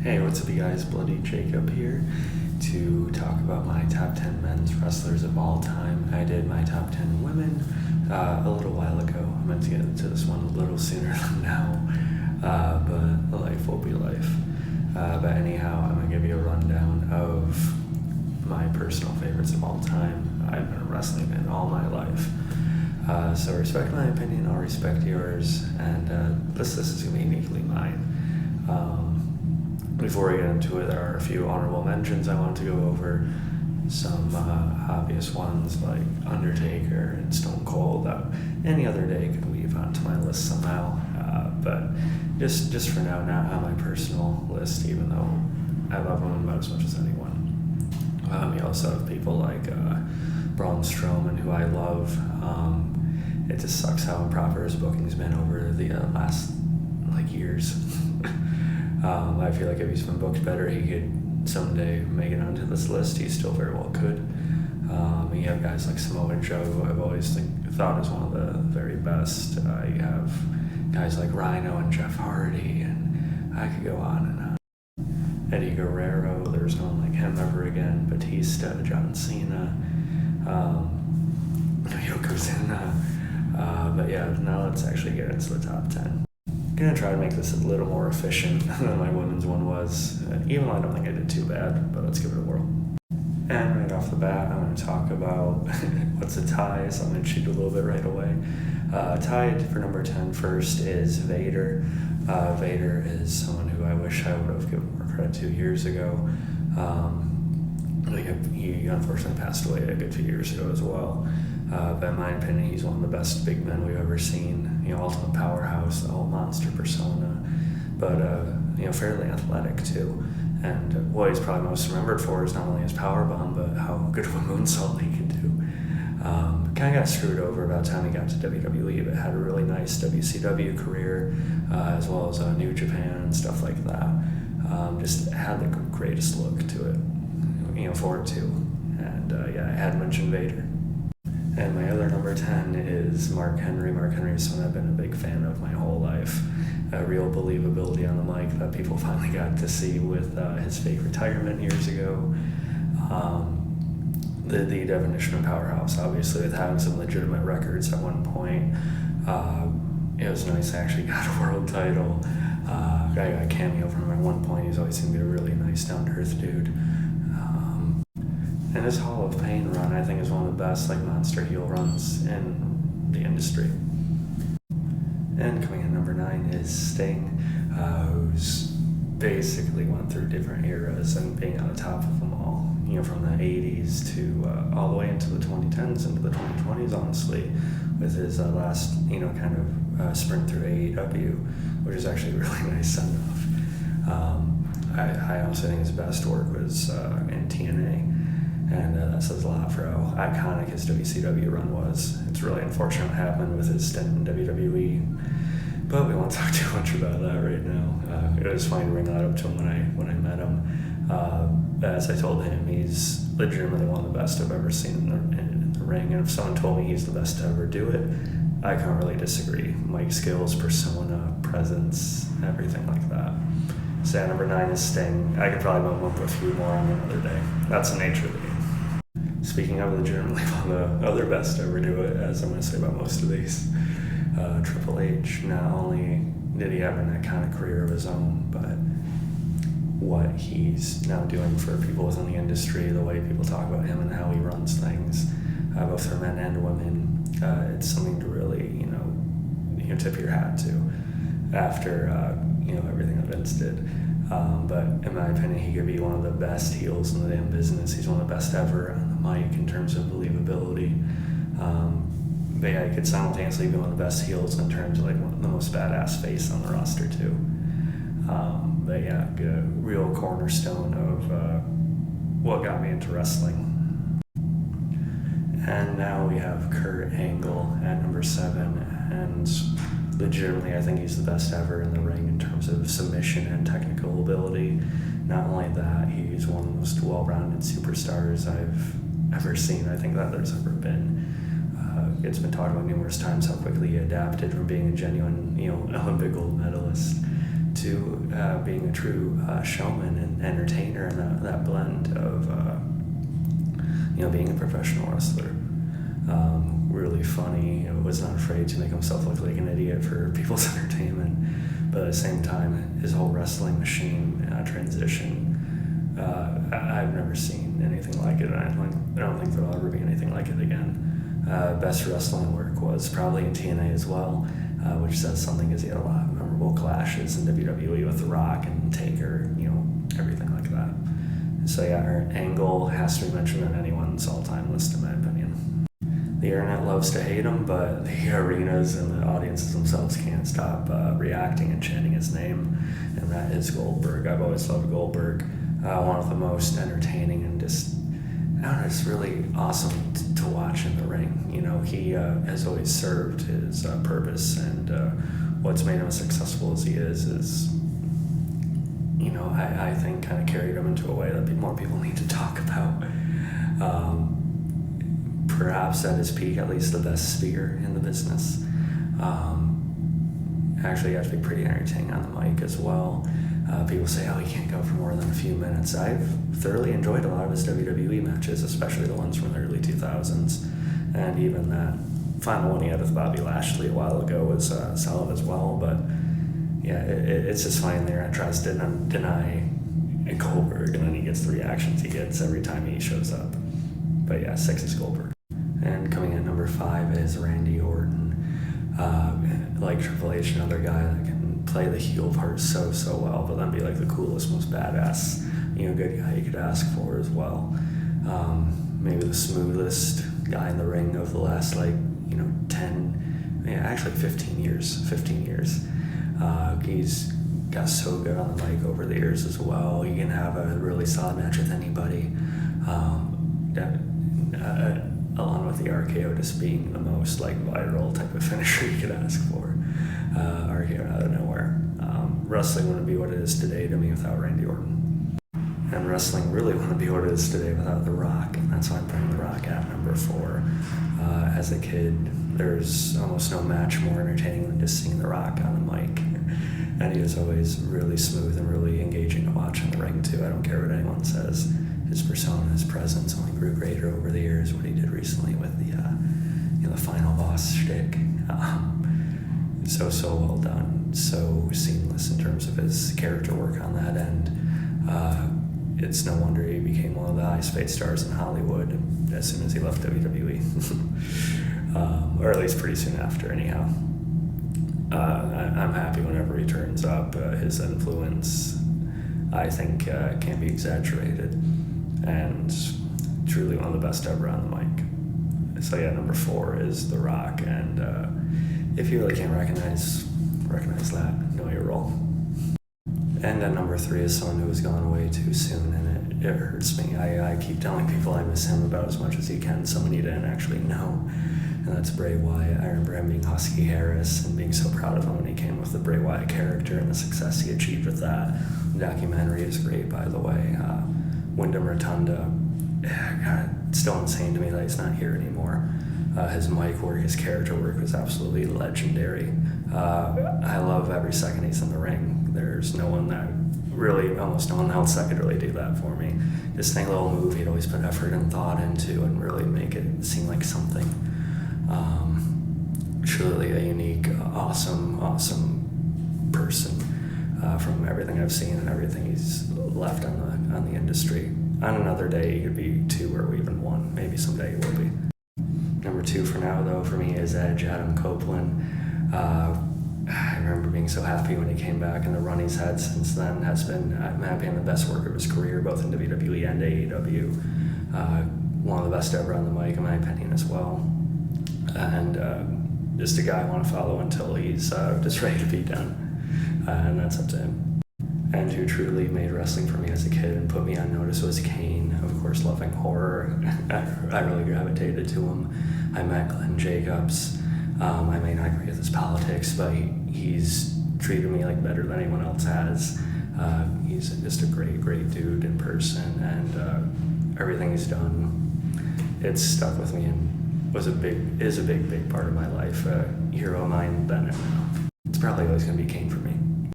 Hey, what's up, you guys? Bloody Jacob here to talk about my top 10 men's wrestlers of all time. I did my top 10 women a little while ago. I meant to get into this one a little sooner than now, but life will be life. But anyhow, I'm going to give you a rundown of my personal favorites of all time. I've been wrestling in all my life. So respect my opinion, I'll respect yours, and this is going to be uniquely mine. Before we get into it, there are a few honorable mentions I want to go over. Some obvious ones like Undertaker and Stone Cold that any other day could weave onto my list somehow. But just for now, not on my personal list, even though I love them about as much as anyone. You also have people like Braun Strowman, who I love. It just sucks how improper his booking's been over the last years. I feel like if he's been booked better, he could someday make it onto this list. He still very well could. You have guys like Samoa Joe, who I've always thought is one of the very best. You have guys like Rhino and Jeff Hardy, and I could go on and on. Eddie Guerrero, there's no one like him ever again. Batista, John Cena, Yokozuna. But yeah, now let's actually get into the top 10. I'm going to try to make this a little more efficient than my women's one was, even though I don't think I did too bad, but let's give it a whirl. And right off the bat, I'm going to talk about what's a tie, so I'm going to cheat a little bit right away. Tied for number 10 first is Vader. Vader is someone who I wish I would have given more credit to years ago. He unfortunately passed away a good few years ago as well. But in my opinion, he's one of the best big men we've ever seen. Ultimate powerhouse, the whole monster persona, but fairly athletic too. And what he's probably most remembered for is not only his powerbomb, but how good of a moonsault he can do. Kind of got screwed over about the time he got to WWE, but had a really nice WCW career, as well as New Japan and stuff like that. Just had the greatest look to it, forward to. And I had mentioned Vader. And my other number 10 is Mark Henry. Mark Henry is someone I've been a big fan of my whole life. A real believability on the mic that people finally got to see with his fake retirement years ago. The definition of powerhouse, obviously, with having some legitimate records at one point. It was nice I actually got a world title. I got a cameo from him at one point. He's always seemed to be a really nice, down-to-earth dude. And his Hall of Pain run, I think, is one of the best monster heel runs in the industry. And coming in at number 9 is Sting, who's basically went through different eras and being on the top of them all. From the 80s to all the way into the 2010s, into the 2020s, honestly, with his last, sprint through AEW, which is actually a really nice send-off. I also think his best work was in TNA. And that says a lot for how iconic his WCW run was. It's really unfortunate what happened with his stint in WWE, but we won't talk too much about that right now. It was funny to bring that up to him when I met him. As I told him, he's legitimately one of the best I've ever seen in the ring. And if someone told me he's the best to ever do it, I can't really disagree. Mic skills, persona, presence, everything like that. So number 9 is Sting. I could probably bump up a few more on another day. That's the nature of the game. Speaking of legitimately one of the other best to ever do it, as I'm going to say about most of these, Triple H, not only did he have an iconic career of his own, but what he's now doing for people within the industry, the way people talk about him and how he runs things, both for men and women, it's something to really, tip your hat to after, everything that Vince did. But in my opinion, he could be one of the best heels in the damn business. He's one of the best ever on the mic in terms of believability. But yeah, he could simultaneously be one of the best heels in terms of one of the most badass face on the roster too. But yeah, a real cornerstone of what got me into wrestling. And now we have Kurt Angle at number 7, and legitimately, I think he's the best ever in the ring in terms of submission and technical ability. Not only that, he's one of the most well-rounded superstars I've ever seen. I think that there's ever been. It's been talked about numerous times how quickly he adapted from being a genuine, Olympic gold medalist to being a true showman and entertainer, and that blend of being a professional wrestler. Really funny, was not afraid to make himself look like an idiot for people's entertainment, but at the same time, his whole wrestling machine transition, I've never seen anything like it. I don't think there'll ever be anything like it again. Best wrestling work was probably in TNA as well, which says something because he had a lot of memorable clashes in WWE with The Rock and Taker, everything like that. So yeah, Angle has to be mentioned in anyone's all-time list, in my opinion. The internet loves to hate him, but the arenas and the audiences themselves can't stop reacting and chanting his name, and that is Goldberg. I've always loved Goldberg. One of the most entertaining and just really awesome to watch in the ring. He has always served his purpose, and what's made him as successful as he is I think kind of carried him into a way that more people need to talk about. Perhaps at his peak, at least the best speaker in the business. Actually, you have to be pretty entertaining on the mic as well. People say, he can't go for more than a few minutes. I've thoroughly enjoyed a lot of his WWE matches, especially the ones from the early 2000s. And even that final one he had with Bobby Lashley a while ago was solid as well. But yeah, it's just funny, the internet tries to deny Goldberg, and then he gets the reactions he gets every time he shows up. But yeah, 6 is Goldberg. And coming in number 5 is Randy Orton. Like Triple H, another guy that can play the heel part so well, but then be like the coolest, most badass, good guy you could ask for as well. Maybe the smoothest guy in the ring of the last 15 years. He's got so good on the mic over the years as well. He can have a really solid match with anybody. Along with the RKO just being the most viral type of finisher you could ask for. RKO out of nowhere. Wrestling wouldn't be what it is today to me without Randy Orton. And wrestling really wouldn't be what it is today without The Rock, and that's why I'm putting The Rock at number 4. As a kid, there's almost no match more entertaining than just seeing The Rock on the mic. And he was always really smooth and really engaging to watch in the ring too. I don't care what anyone says. His persona, his presence only grew greater over the years. What he did recently with the final boss shtick, so well done, so seamless in terms of his character work on that end. It's no wonder he became one of the highest paid stars in Hollywood as soon as he left WWE, or at least pretty soon after. Anyhow, I'm happy whenever he turns up. His influence, I think, can't be exaggerated. And truly one of the best ever on the mic. So yeah, number 4 is The Rock, and if you really can't recognize that, know your role. And at number 3 is someone who has gone away too soon, and it hurts me. I keep telling people I miss him about as much as he can, someone you didn't actually know, and that's Bray Wyatt. I remember him being Husky Harris and being so proud of him when he came with the Bray Wyatt character and the success he achieved with that. The documentary is great, by the way. Wyndham Rotunda, still insane to me that he's not here anymore. His mic work, his character work was absolutely legendary. I love every second he's in the ring. There's no one that really, almost no one else that could really do that for me. Just think a little move he'd always put effort and thought into and really make it seem like something. Truly a unique, awesome person. From everything I've seen and everything he's left on the industry. On another day, he could be 2 or even 1. Maybe someday he will be. Number 2 for now, though, for me is Edge, Adam Copeland. I remember being so happy when he came back, and the run he's had since then has been been the best work of his career, both in WWE and AEW. One of the best ever on the mic, in my opinion, as well. And just a guy I want to follow until he's just ready to be done. And that's up to him. And who truly made wrestling for me as a kid and put me on notice was Kane. Of course, loving horror, I really gravitated to him. I met Glenn Jacobs. I may not agree with his politics, but he's treated me better than anyone else has. He's just a great dude in person, and everything he's done, it's stuck with me and is a big part of my life. A hero of mine then and now. It's probably always going to be Kane for me.